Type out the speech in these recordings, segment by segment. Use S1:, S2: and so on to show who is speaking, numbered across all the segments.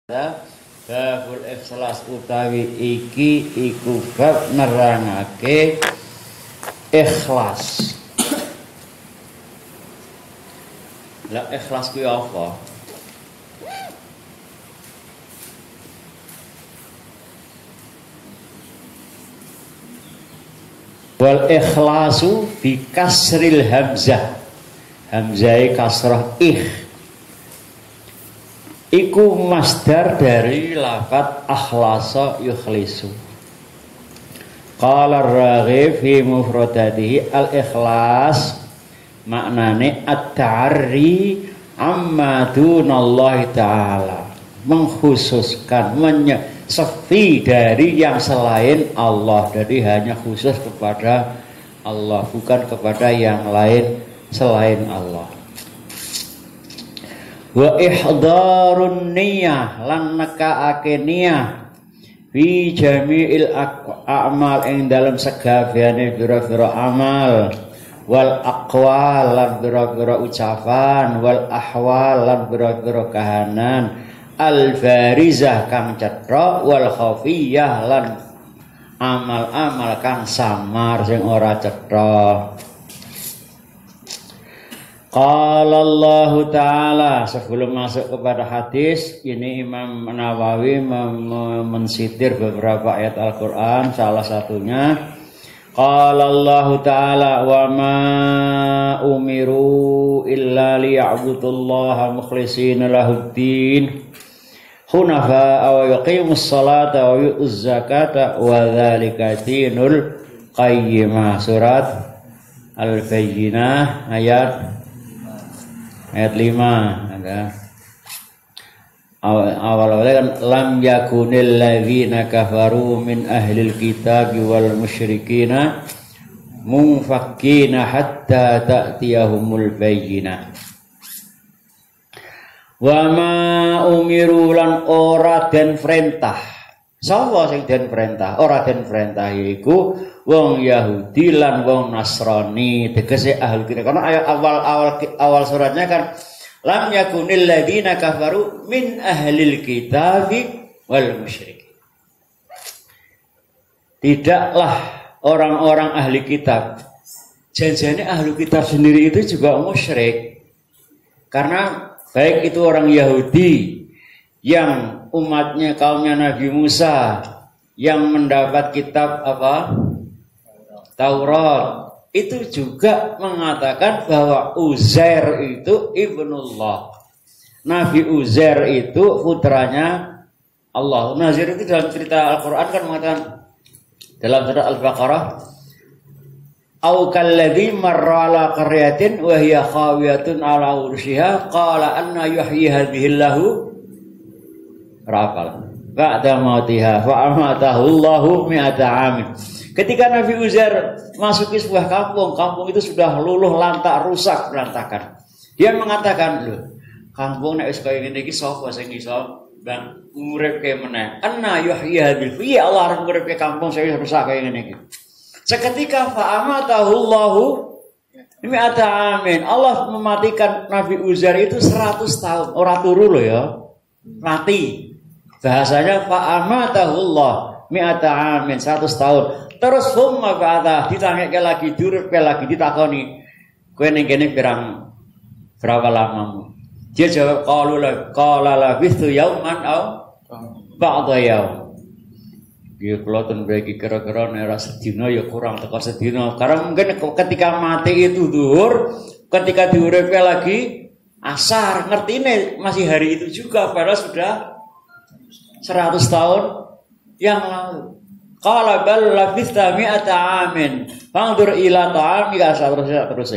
S1: Babul ikhlas utawi iki iku bab nerangake ikhlas. Lah ikhlas kuwi apa? Wal ikhlasu bi kasril hamzah. Hamzai kasrah iku masdar dari lafadz akhlasa yukhlisu. Qala ar-Raghib fi mufradatihi al-ikhlas maknane at-ta'arri amma dunallahi ta'ala, mengkhususkan, sepi dari yang selain Allah, jadi hanya khusus kepada Allah, bukan kepada yang lain selain Allah. Wa ihdarun niyah lan nekaake niyah fi jami'il a'mal ing dalam sekabehane pira-pira amal, wal aqwal lan pira-pira ucapan, wal ahwal lan pira-pira kahanan, al barizah kang cetha, wal khafiyah lan amal-amal kang samar sing ora cetha. Qala Allah Ta'ala, sebelum masuk kepada hadis ini Imam Nawawi mensitir beberapa ayat Al-Quran. Salah satunya Qala Allah Ta'ala wa ma umiru illa liya'budullaha mukhlishina lahuddin hunafa wa yuqimus salata wa yu'uz zakata wa dzalika dinul qayyimah. Surat Al-Bayyinah ayat 5 ada awal-awalnya kan lam yakunil ladzina kafaru min ahlil kitab wal musyrikina munfakkina hatta ta'tiyahumul bayyinah. Wa ma umiru lan ora den perintah. Sapa sing den perintah? Ora den perintah yaiku wong Yahudi lan wong Nasrani, tegese ahli kitab. Karena ayat awal suratnya kan lam yakunil ladzina kafaru min ahlil kitab wal musyrikin. Tidaklah orang-orang ahli kitab. Janjane ahli kitab sendiri itu juga musyrik. Karena baik itu orang Yahudi yang umatnya kaumnya Nabi Musa yang mendapat kitab apa? Taurat, itu juga mengatakan bahwa Uzair itu ibnullah. Nabi Uzair itu putranya Allah. Nazir itu dalam cerita Al-Quran kan mengatakan dalam surat Al-Baqarah, au kalladzi marra ala qaryatin wa hiya khawiyatun ala urshiha qala anna yuhyi hadhillahu rafal ba'da mautiha fa amatahu Allahu mi'ata amin. Ketika Nabi Uzair masuki sebuah kampung, kampung itu sudah luluh lantak, rusak, berantakan. Dia mengatakan, "Loh, kampung nek wis kaya ngene iki sapa sing iso bang uripke meneh? Anna yuhyi hadhil." Ya Allah arep uripke kampung sing rusak kaya ngene iki. Seketika fa amatahu Allahu mi'ata amin. Allah mematikan Nabi Uzair itu 100 tahun. Ora turu lho ya. Mati. Bahasanya fa amatahu Allah mi'ata amin, 100 tahun. Terus summa ba'da ditangeke lagi, diuripke lagi, ditakoni, kowe ning kene berapa lamamu? Dia jawab qala labithu yauman au ba'da yaum. Dia keloten bagi kira-kira nek ora sedina ya kurang teko sedina. Karena mungkin ketika mati itu zuhur, ketika diuripke lagi asar, ngertine masih hari itu juga padahal sudah 100 tahun yang lalu. Qala bal labista mi'ata amin fanzur ila ta'amika terus.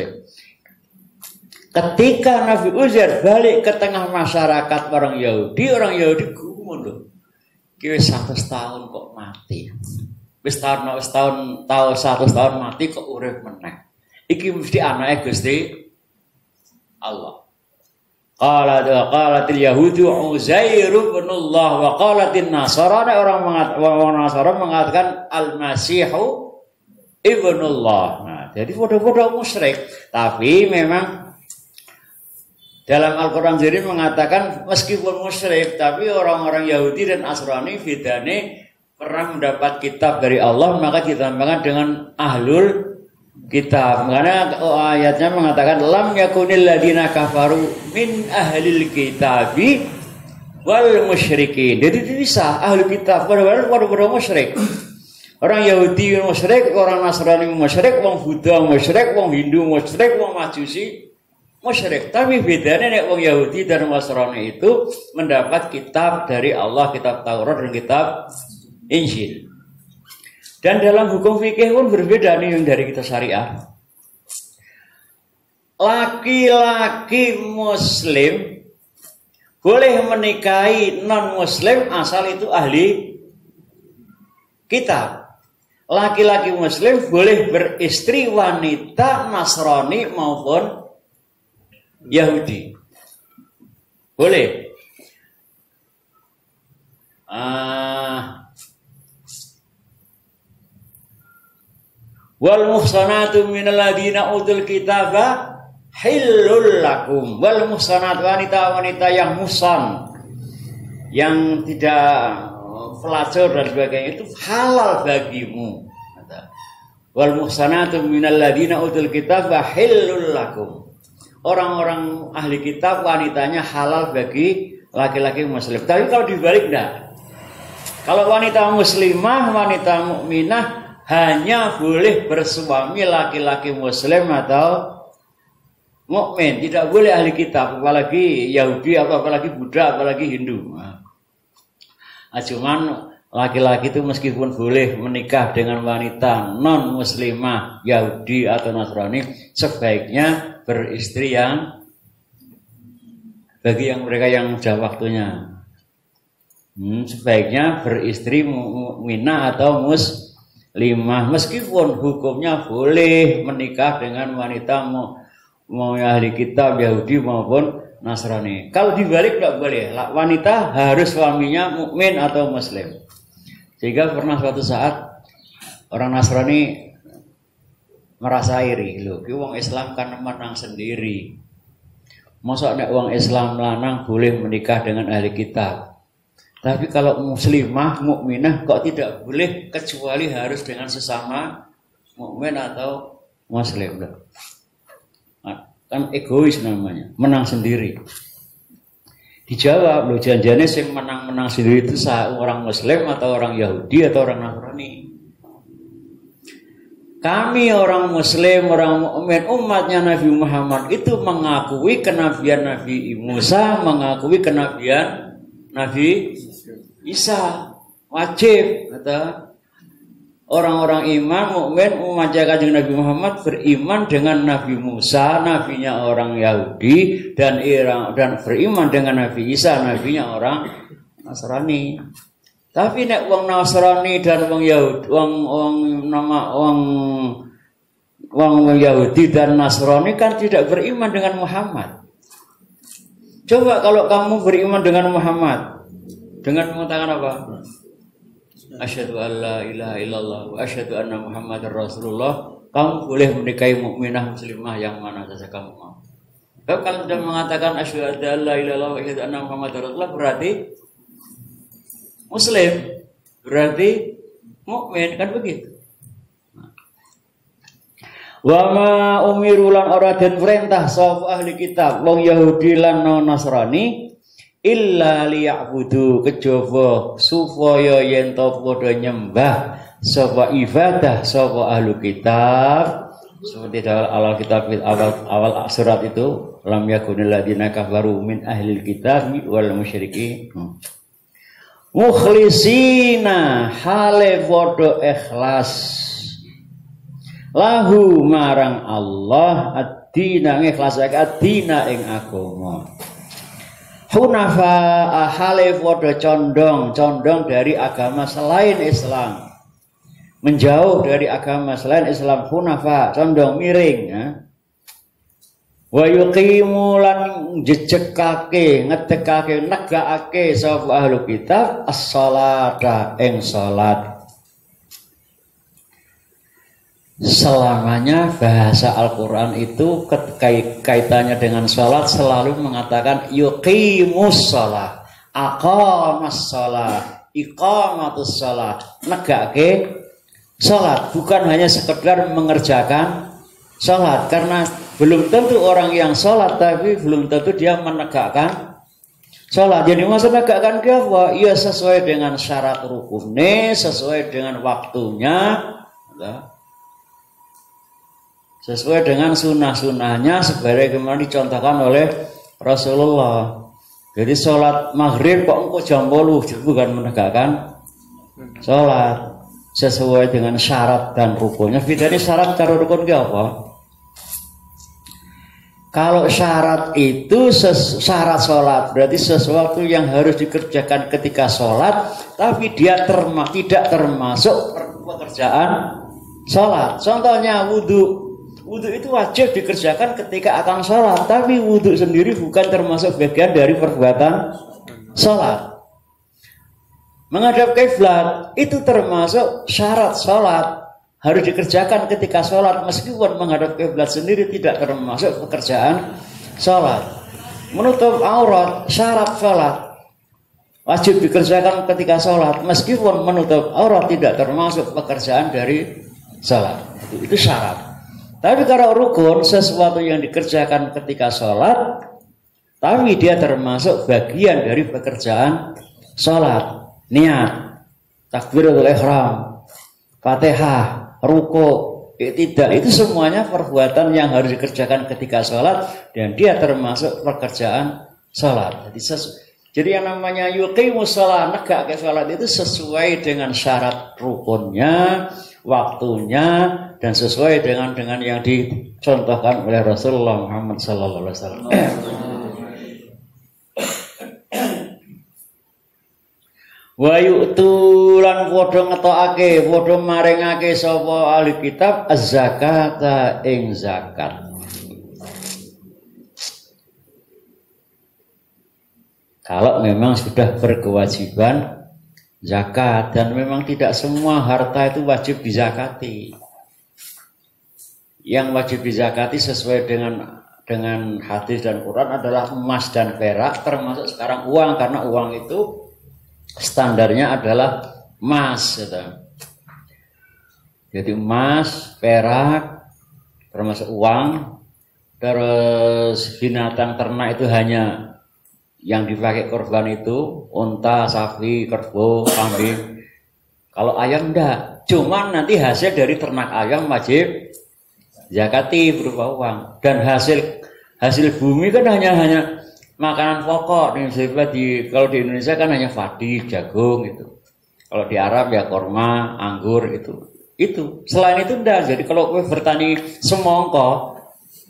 S1: Ketika Nabi Uzair balik ke tengah masyarakat orang Yahudi gumun lho. Ki wis 100 tahun kok mati. Wis tahun 100 tahun mati kok urip meneh. Iki mesti anake Gusti Allah. Qalatil yahudu Uzair ibnullah wa qalatin nasara, orang Nasara mengatakan al-masihu ibnullah. Nah, jadi bodoh-bodoh musyrik. Tapi memang Dalam Al-Quran sendiri mengatakan meskipun musyrik, tapi orang-orang Yahudi dan Nasrani bedane pernah mendapat kitab dari Allah, maka ditambahkan dengan ahlul kitab. Karena ayatnya mengatakan lam yakunil ladina kafaru min ahlil kitabi wal musyrikin. Jadi bisa ahli kitab pada musyrik. Orang Yahudi musyrik, orang Nasrani musyrik, wong Buddha musyrik, wong Hindu musyrik, wong Majusi musyrik. Tapi bedanya nek wong Yahudi dan Nasrani itu mendapat kitab dari Allah, kitab Taurat dan kitab Injil. Dan dalam hukum fikih pun berbeda nih yang dari kita syariah. Laki-laki muslim boleh menikahi non-muslim asal itu ahli kitab. Laki-laki muslim boleh beristri wanita Nasrani maupun Yahudi. Boleh. Wal muhsanatu minal ladina utul kitaba hillul lakum. Wal muhsanat, wanita-wanita yang muhsan, yang tidak pelacur dan sebagainya, itu halal bagimu. Wal muhsanatu minal ladina utul kitaba hillul lakum. Orang-orang ahli kitab wanitanya halal bagi laki-laki muslim. Tapi kalau dibalik enggak. Kalau wanita muslimah, wanita mukminah hanya boleh bersuami laki-laki muslim atau mukmin, tidak boleh ahli kitab, apalagi Yahudi, apalagi Buddha, apalagi Hindu. Cuman laki-laki itu meskipun boleh menikah dengan wanita non muslimah Yahudi atau Nasrani, sebaiknya beristri yang bagi yang mereka yang sudah waktunya. Sebaiknya beristri mukminah atau muslimah, meskipun hukumnya boleh menikah dengan wanita mau ahli kitab Yahudi maupun Nasrani. Kalau dibalik tidak boleh, wanita harus suaminya mukmin atau muslim. Sehingga pernah suatu saat orang Nasrani merasa iri, loh, ki wong Islam kan menang sendiri. Masa nek wong Islam lanang boleh menikah dengan ahli kitab. Tapi kalau muslimah, mukminah kok tidak boleh, kecuali harus dengan sesama mukmin atau muslim. Kan egois namanya, menang sendiri. Dijawab, loh, janjiannya yang menang-menang sendiri itu orang muslim atau orang Yahudi atau orang Nasrani. Kami orang muslim, orang mukmin, umatnya Nabi Muhammad itu mengakui kenabian Nabi Musa, mengakui kenabian Nabi Isa, wajib. Kata orang-orang iman, mukmin, umatnya Kanjeng Nabi Muhammad beriman dengan Nabi Musa, nabinya orang Yahudi, dan beriman dengan Nabi Isa, nabinya orang Nasrani. Tapi nek wong Nasrani dan wong Yahudi, wong Yahudi dan Nasrani kan tidak beriman dengan Muhammad. Coba kalau kamu beriman dengan Muhammad, dengan mengatakan apa? Asyhadu an la ilaha illallah wa asyhadu anna Muhammadar Rasulullah, kamu boleh menikahi mukminah muslimah yang mana saja kamu mau. Kalau sudah mengatakan asyhadu an la ilaha illallah wa asyhadu anna Muhammadar Rasulullah, berarti muslim, berarti mukmin, kan begitu. Wa ma umiru lan ora den perintah sapa ahli kitab wong Yahudi lan Nasrani illa liya'budu, kejaba supaya yen to padha nyembah sapa ibadah sapa ahli kitab. Seperti dalam awal kitab, awal surat itu, lam yakunil ladina kafaru min ahli kitab wal musyrikin. Mukhlisina hale podo ikhlas lahu marang Allah ad-dina, ngikhlasake ad-dina ing agama. Hunafa hale podo condong dari agama selain Islam, menjauh dari agama selain Islam. Hunafa condong miring, ya. Wa yuqimu lan jejekake, ngedekake, negakake sapa ahli kitab as-shalata ing salat. selamanya bahasa Al-Quran itu kaitannya dengan sholat selalu mengatakan yuqimus sholat, aqamas sholat, iqamatus sholat, negake sholat, bukan hanya sekedar mengerjakan sholat. Karena belum tentu orang yang sholat tapi belum tentu dia menegakkan sholat. Jadi maksud menegakkan dia apa? Ya sesuai dengan syarat rukunnya, sesuai dengan waktunya, sesuai dengan sunnah-sunnahnya sebagaimana dicontohkan oleh Rasulullah. Jadi sholat maghrib kok engkau jam 8 bukan menegakkan sholat sesuai dengan syarat dan rukunnya. Bedanya syarat karo rukun ki apa? Kalau syarat itu syarat sholat berarti sesuatu yang harus dikerjakan ketika sholat, tapi dia tidak termasuk pekerjaan sholat. Contohnya wudhu. Wudhu itu wajib dikerjakan ketika akan sholat, tapi wudhu sendiri bukan termasuk bagian dari perbuatan sholat. Menghadap kiblat itu termasuk syarat sholat, harus dikerjakan ketika sholat, meskipun menghadap kiblat sendiri tidak termasuk pekerjaan sholat. Menutup aurat syarat sholat, wajib dikerjakan ketika sholat, meskipun menutup aurat tidak termasuk pekerjaan dari sholat. Itu syarat. Tapi kalau rukun sesuatu yang dikerjakan ketika sholat, tapi dia termasuk bagian dari pekerjaan sholat. Niat, takbiratul ihram, Fatihah, ruku, tidak, itu semuanya perbuatan yang harus dikerjakan ketika sholat dan dia termasuk pekerjaan sholat. Jadi yang namanya yuqimus sholat, negak ke sholat itu sesuai dengan syarat rukunnya, waktunya, dan sesuai dengan yang dicontohkan oleh Rasulullah Muhammad sallallahu alaihi wasallam. Wa yu'tulan padha ngetokake, padha maringake sapa ahli kitab az-zakata ing zakat. Kalau memang sudah berkewajiban zakat, dan memang tidak semua harta itu wajib dizakati. Yang wajib dizakati sesuai dengan hadis dan Quran adalah emas dan perak, termasuk sekarang uang, karena uang itu standarnya adalah emas, gitu. Jadi emas, perak, termasuk uang. Terus binatang ternak itu hanya yang dipakai korban itu unta, sapi, kerbau, kambing. Kalau ayam enggak, cuman nanti hasil dari ternak ayam wajib zakati berupa uang. Dan hasil bumi kan hanya makanan pokok. Kalau di Indonesia kan hanya padi, jagung itu. Kalau di Arab ya korma, anggur itu. Selain itu enggak. Jadi kalau kamu bertani semongko,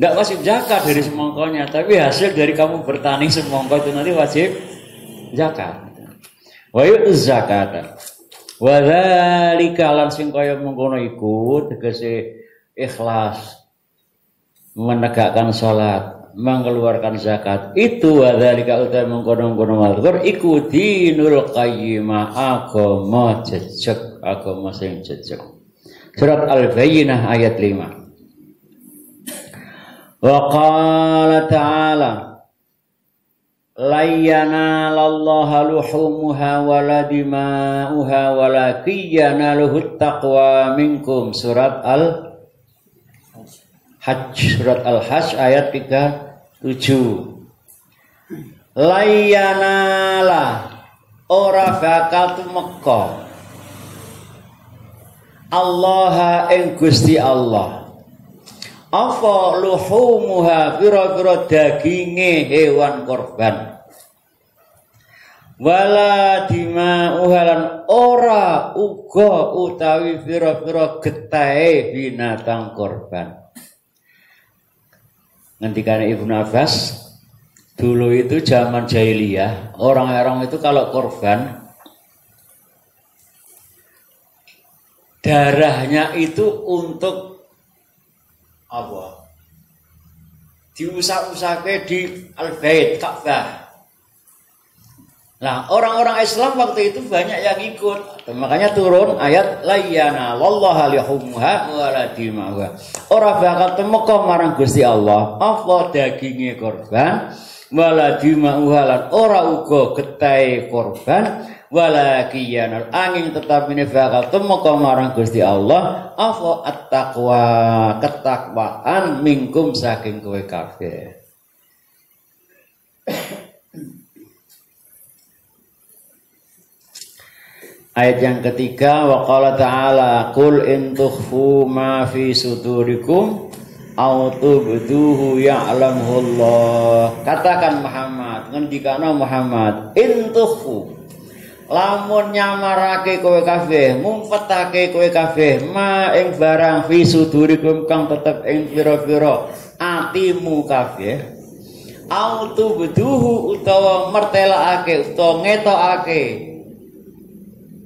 S1: enggak wajib zakat dari semongkonya, tapi hasil dari kamu bertani semongko itu nanti wajib zakat. Wa yu'tuz zakata. Wa dzalika lan sing kaya mengkono iku tegese ikhlas menegakkan salat, mengeluarkan zakat. Itu wa dzalika uta mengkono-kono mazkur iku dinul qayyimah, agama jejeg, agama sing jejeg. Surat Al-Bayyinah ayat 5. Wa qala ta'ala la yanalallaha luhumuha wala dima'uha walakin yanaluhut taqwa minkum. Surat Al-Hajj, surat Al-Hajj ayat 37. La yanala ora bakal tumeka Allah ing Gusti Allah apa luhumuha pira-pira daginge hewan korban, wala dima'uha lan ora uga utawi pira-pira getahe binatang korban. Ngendikane Ibnu Abbas, dulu itu zaman jahiliyah, orang-orang itu kalau korban darahnya itu untuk apa? Diusak-usake di Al-Bait Ka'bah. Nah, orang-orang Islam waktu itu banyak yang ikut. Makanya turun ayat layyana wallaha lihumha wala dima'ha. Ora bakal temeka marang Gusti Allah apa daginge korban wala dima'ha lan ora uga getahe korban wala kiyana angin tetapi ini bakal temeka marang Gusti Allah apa at-taqwa ketakwaan minkum saking kowe kabeh. Ayat yang ketiga wa qala ta'ala qul in tukhfu ma fi sudurikum aw tubduhu ya'lamuhu Allah. Katakan Muhammad, ngendikana Muhammad, in tukhfu lamun nyamarake kowe kabeh, ngumpetake kowe kabeh ma ing barang fi sudurikum kang tetep ing pira-pira atimu kabeh. Aw tubduhu utawa mertelakake utawa ngetokake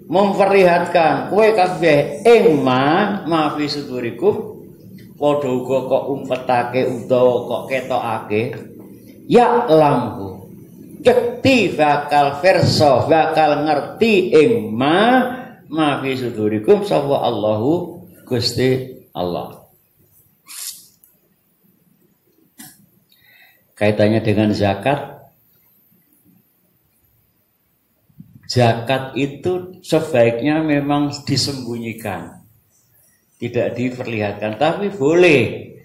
S1: memperlihatkan kowe kabeh ing ma fi sudurikum padha uga kok umpetake utawa kok ketokake ya lamhu yakti bakal verso bakal ngerti ing ma fi sudurikum sapa Allahu Gusti Allah. Kaitannya dengan zakat. Zakat itu sebaiknya memang disembunyikan, tidak diperlihatkan. Tapi boleh,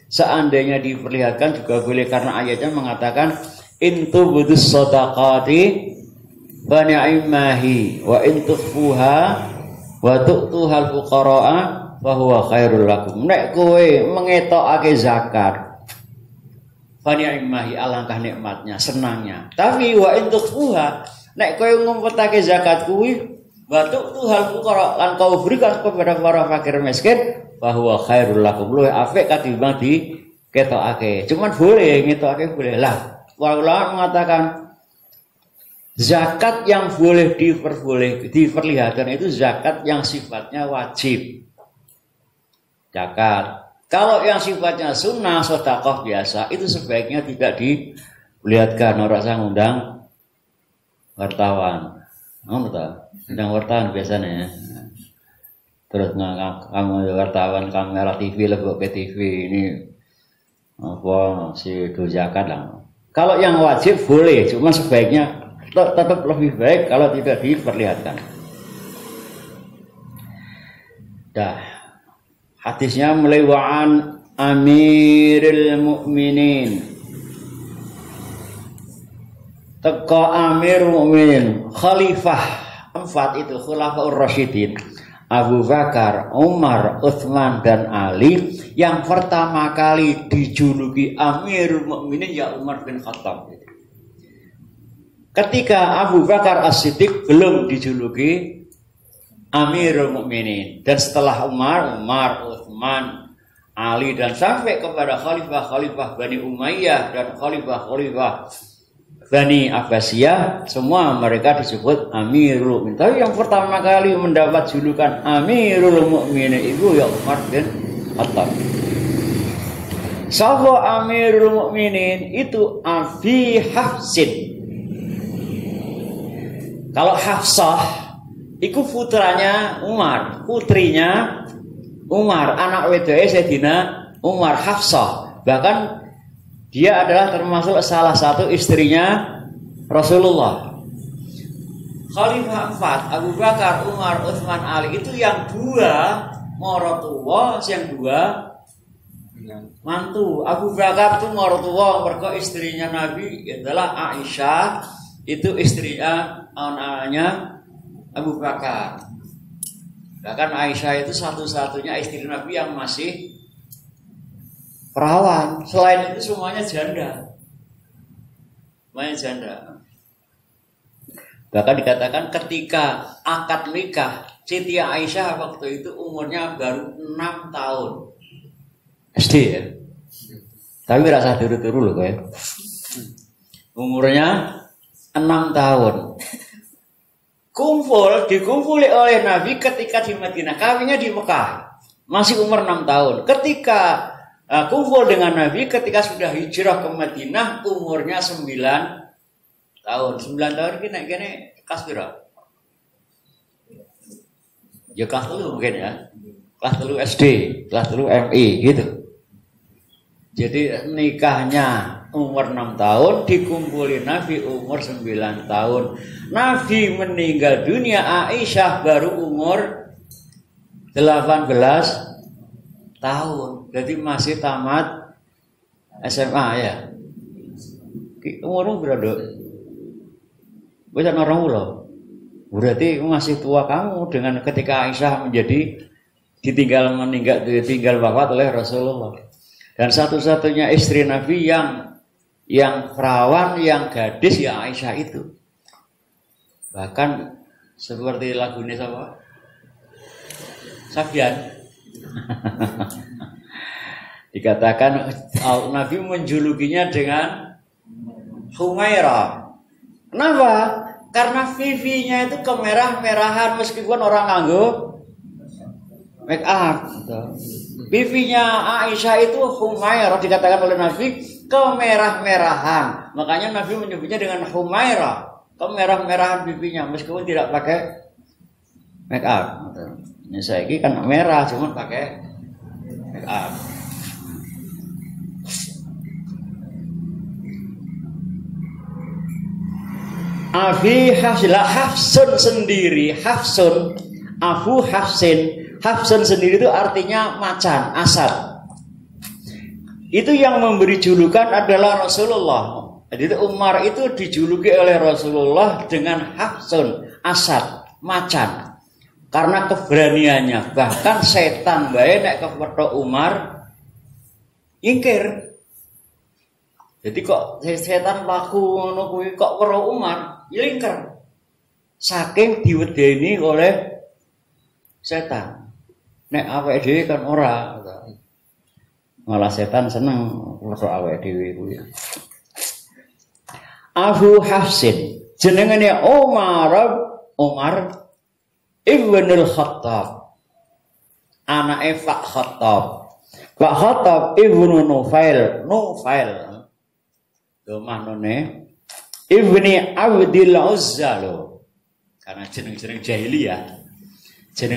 S1: seandainya diperlihatkan juga boleh karena ayatnya mengatakan intu budus shadaqati wa ni'mahi wa intukhfuha wa tu'tuhal fuqara'a fa huwa khairul lakum. Nek kowe mengetokake zakat, fa ni'mahi alangkah nikmatnya, senangnya. Tapi wa intukhfuha nek kowe ngumpetake zakat kuwi batuk tuhal fuqara lan kau berikan kepada para fakir miskin bahwa khairul lakum luwih apik katimbang diketokake. Cuman boleh ngetokake boleh lah. Ulama mengatakan zakat yang boleh diperlihatkan itu zakat yang sifatnya wajib. Zakat. Kalau yang sifatnya sunnah sedekah biasa itu sebaiknya tidak diperlihatkan. Ora usah ngundang wartawan, undang wartawan biasanya ya. Terus kamu wartawan kamera TV lebok ke TV ini apa si zakat lah. Kalau yang wajib boleh, cuma sebaiknya tetap lebih baik kalau tidak diperlihatkan. Dah hadisnya mulai wa'an Amiril Mukminin. Teko Amir Mukminin, Khalifah 4 itu Khulafaur Rasyidin, Abu Bakar, Umar, Utsman dan Ali. Yang pertama kali dijuluki Amirul Mukminin ya Umar bin Khattab. Ketika Abu Bakar As-Siddiq belum dijuluki Amirul Mukminin, dan setelah Umar, Utsman, Ali dan sampai kepada khalifah-khalifah Bani Umayyah dan khalifah-khalifah Bani Abbasiyah, semua mereka disebut Amirul Mukminin. Tapi yang pertama kali mendapat julukan Amirul Mukminin itu ya Umar bin Khattab. Sapa Amirul Mukminin itu Abi Hafsin. Kalau Hafsah itu putranya Umar, putrinya Umar, anak wedoke Sayyidina Umar, Hafsah. Bahkan dia adalah termasuk salah satu istrinya Rasulullah. Khalifah 4, Abu Bakar, Umar, Utsman, Ali itu yang 2 maratua, yang 2 mantu. Abu Bakar itu maratua, mergo istrinya Nabi adalah Aisyah, itu istrinya anaknya Abu Bakar. Bahkan Aisyah itu satu-satunya istri Nabi yang masih perawan, selain itu semuanya janda. Semuanya janda. Bahkan dikatakan ketika akad nikah Siti Aisyah waktu itu umurnya baru 6 tahun. SD ya. Tapi rasa turu-turu loh kayak. Umurnya 6 tahun. Dikumpuli oleh Nabi ketika di Madinah. Kawinnya di Mekah. Masih umur 6 tahun. Ketika kumpul dengan Nabi ketika sudah hijrah ke Madinah umurnya 9 tahun. 9 tahun kini Kelas piro? Ya kelas 3 mungkin ya. Kelas 3 SD, kelas 3 MI gitu. Jadi nikahnya umur 6 tahun, dikumpulin Nabi umur 9 tahun. Nabi meninggal dunia, Aisyah baru umur 18 tahun. Jadi masih tamat SMA ya. Umurmu berapa? Bukan orang ulo. Berarti masih tua kamu dengan ketika Aisyah menjadi ditinggal wafat oleh Rasulullah. Dan satu-satunya istri Nabi yang perawan, yang gadis ya Aisyah itu. Bahkan seperti lagunya siapa? Sabian. Dikatakan Nabi menjulukinya dengan Humaira. Kenapa? Karena vivinya itu kemerah-merahan meskipun orang nganggo make up. Vivinya Aisyah itu Humaira, dikatakan oleh Nabi kemerah-merahan. Makanya Nabi menyebutnya dengan Humaira, kemerah-merahan vivinya meskipun tidak pakai make up. Ini saya ini kan merah cuma pakai make up. Abi Hafsun sendiri, Hafsun, Abu Hafsun sendiri itu artinya macan, asad. Itu yang memberi julukan adalah Rasulullah. Jadi Umar itu dijuluki oleh Rasulullah dengan Hafsun, asad, macan. Karena keberaniannya, bahkan setan bae nek kepethuk Umar ingkir. Jadi kok setan laku ngono kuwi kok weruh Umar lingker. Saking diwedeni oleh setan. Nek awake dhewe kan ora. Malah setan seneng weruh awake dhewe kuwi. Abu Hafsin jenengane Umar Ibnul Khattab. Anake Pak Khattab. Pak Khattab Ibnu Nufail. Manone Ibni Abdil Uzza loh. Karena jeneng-jeneng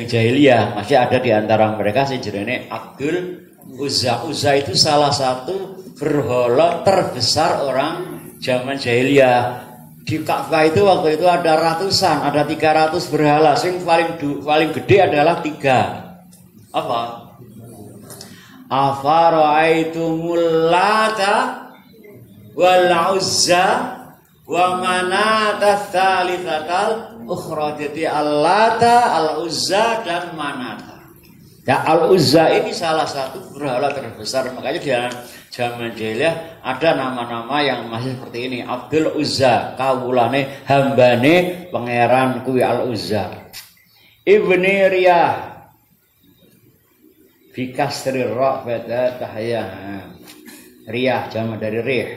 S1: jahiliyah masih ada di antara mereka sing jenenge Abdul Uzza. Uzza itu salah satu berhala terbesar orang zaman jahiliyah. Di Ka'bah itu waktu itu ada ratusan, ada 300 berhala. Sing paling gede adalah 3. Apa? Afara'aitumul Lata wal Uzza wa Manata tsalitsatal ukhra. Jadi Al-Lata, Al-Uzza dan Manata. Ya Al-Uzza ini salah satu berhala terbesar. Makanya di zaman jahiliyah ada nama-nama yang masih seperti ini. Abdul Uzza, kawulane hambane pangeran kuwi Al-Uzza. Ibni Riyah fi kasri ra pada tahya. Riyah jamak dari rih.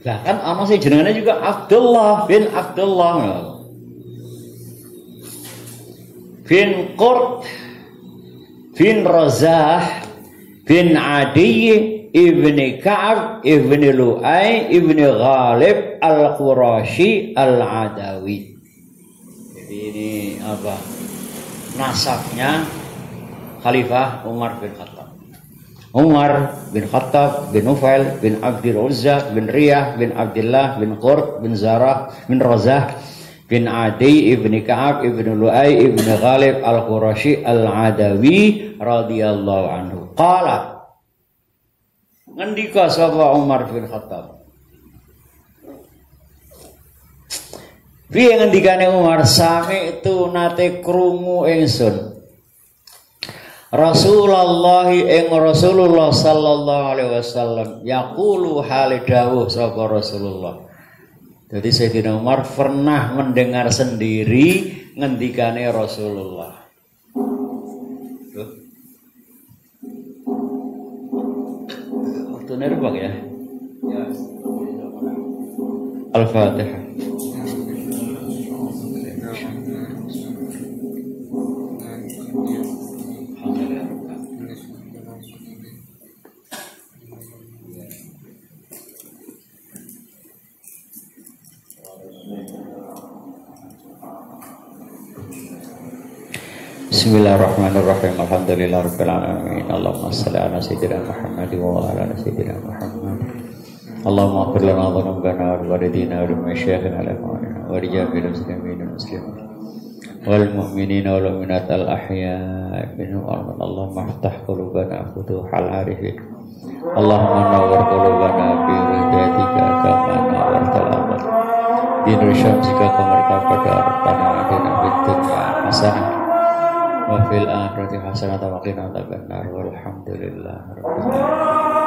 S1: Bahkan ana sing jenengane juga Abdullah bin Abdullah bin Qurt bin Razah bin Adi ibni Ka'ab ibni Lu'ay ibni Ghalib al-Qurashi al-Adawi. Jadi ini apa? Nasabnya Khalifah Umar bin Khattab. Umar bin Khattab bin Nufail bin Abdul Uzza bin Riyah bin Abdullah bin Qurt bin Zarah bin Razah bin Adi ibni Ka'ab ibni Lu'ay ibni Ghalib al-Qurashi al-Adawi radhiyallahu anhu. Qala ngendika sapa Umar bin Khattab. Piye ngendikane Umar? Sami itu nate krungu ingsun Rasulullah sallallahu alaihi wasallam yaqulu halidawuh sapa Rasulullah. Jadi Sayyidina Umar pernah mendengar sendiri ngendikane Rasulullah. Waktunya rubak ya. Al-Fatihah. Bismillahirrahmanirrahim. Alhamdulillahirabbil alamin. Allahumma shalli ala sayyidina Muhammad wa ala sayyidina Muhammad. Allahumma ighfir lana dhunubana wa walidina wa limasyayikhina wa rijamil muslimin wal muslimat wal mu'minina wal mu'minat al ahya'i minhum Allahumma iftah qulubana futuhal arifin. Allahumma nawwir qulubana bi hidayatika kama nawwartal awwal bi nur syamsika kama pada rabbana atina fid dunya hasanah wa fil akhirati hasanah wa qina adzabannar walhamdulillahi rabbil alamin.